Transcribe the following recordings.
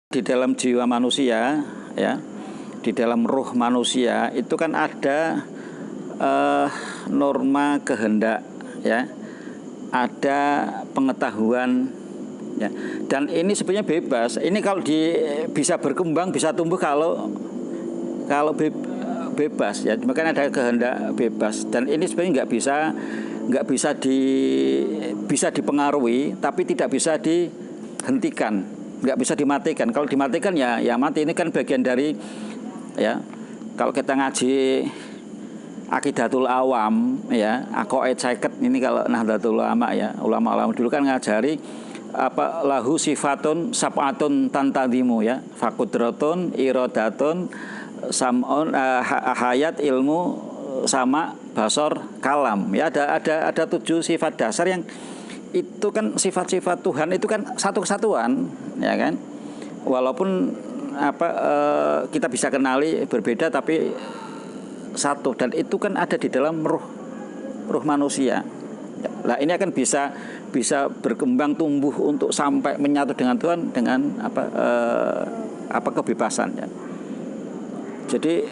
Di dalam jiwa manusia, ya, di dalam ruh manusia itu kan ada norma kehendak, ya, ada pengetahuan, ya, dan ini sebenarnya bebas. Ini kalau bisa berkembang, bisa tumbuh kalau bebas, ya. Makanya ada kehendak bebas, dan ini sebenarnya bisa dipengaruhi, tapi tidak bisa dihentikan. Nggak bisa dimatikan. Kalau dimatikan ya mati. Ini kan bagian dari, ya, kalau kita ngaji Aqidatul Awam, ya, Aqaid 50 ini, kalau Nahdlatul Ulama, ya, ulama-ulama dulu kan ngajari apa, lahu sifatun sab'atun tantadimu, ya, fakudratun, iradatun, sam'un, hayat, ilmu, sama, basor, kalam, ya. Ada 7 sifat dasar yang itu kan sifat-sifat Tuhan, itu kan satu kesatuan, ya kan, walaupun kita bisa kenali berbeda tapi satu, dan itu kan ada di dalam ruh manusia. Nah, ini akan bisa berkembang tumbuh untuk sampai menyatu dengan Tuhan dengan kebebasan, ya. Jadi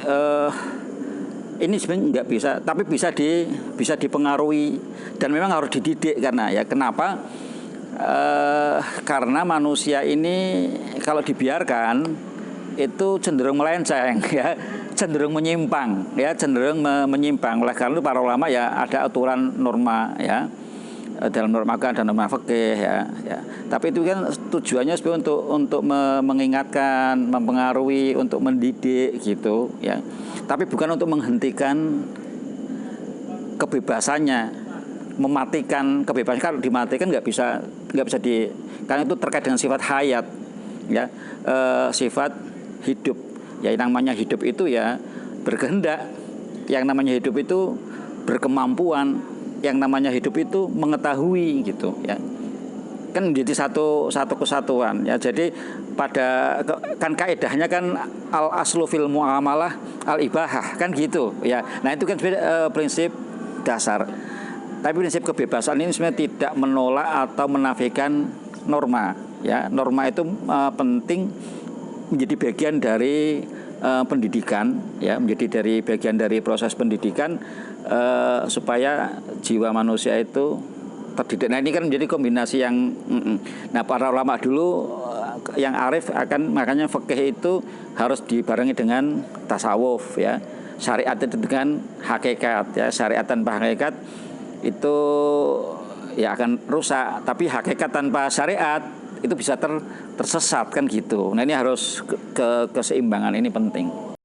ini sebenarnya nggak bisa, tapi bisa dipengaruhi, dan memang harus dididik. Karena, ya, kenapa? Karena manusia ini kalau dibiarkan itu cenderung melenceng, ya, cenderung menyimpang, ya, menyimpang. Oleh karena itu para ulama, ya, ada aturan norma, ya, dalam norma agama dan norma fikih, ya. Tapi itu kan tujuannya sebenarnya untuk mengingatkan, mempengaruhi, untuk mendidik, gitu, ya. Tapi bukan untuk menghentikan kebebasannya, mematikan kebebasan. Kalau dimatikan nggak bisa karena itu terkait dengan sifat hayat, ya, sifat hidup. Ya, yang namanya hidup itu, ya, berkehendak. Yang namanya hidup itu berkemampuan. Yang namanya hidup itu mengetahui, gitu, ya. Kan menjadi satu kesatuan, ya. Jadi kan kaidahnya kan al aslu fil muamalah al ibahah, kan gitu, ya. Nah, itu kan prinsip dasar. Tapi prinsip kebebasan ini sebenarnya tidak menolak atau menafikan norma, ya. Norma itu penting, menjadi bagian dari pendidikan, ya, menjadi bagian dari proses pendidikan, supaya jiwa manusia itu terdidik. Nah, ini kan menjadi kombinasi yang nah, para ulama dulu yang arif makanya fikih itu harus dibarengi dengan tasawuf, ya. Syariat itu dengan hakikat, ya. Syariat tanpa hakikat itu, ya, akan rusak, tapi hakikat tanpa syariat itu bisa tersesat, kan gitu. Nah, ini harus keseimbangan ini penting.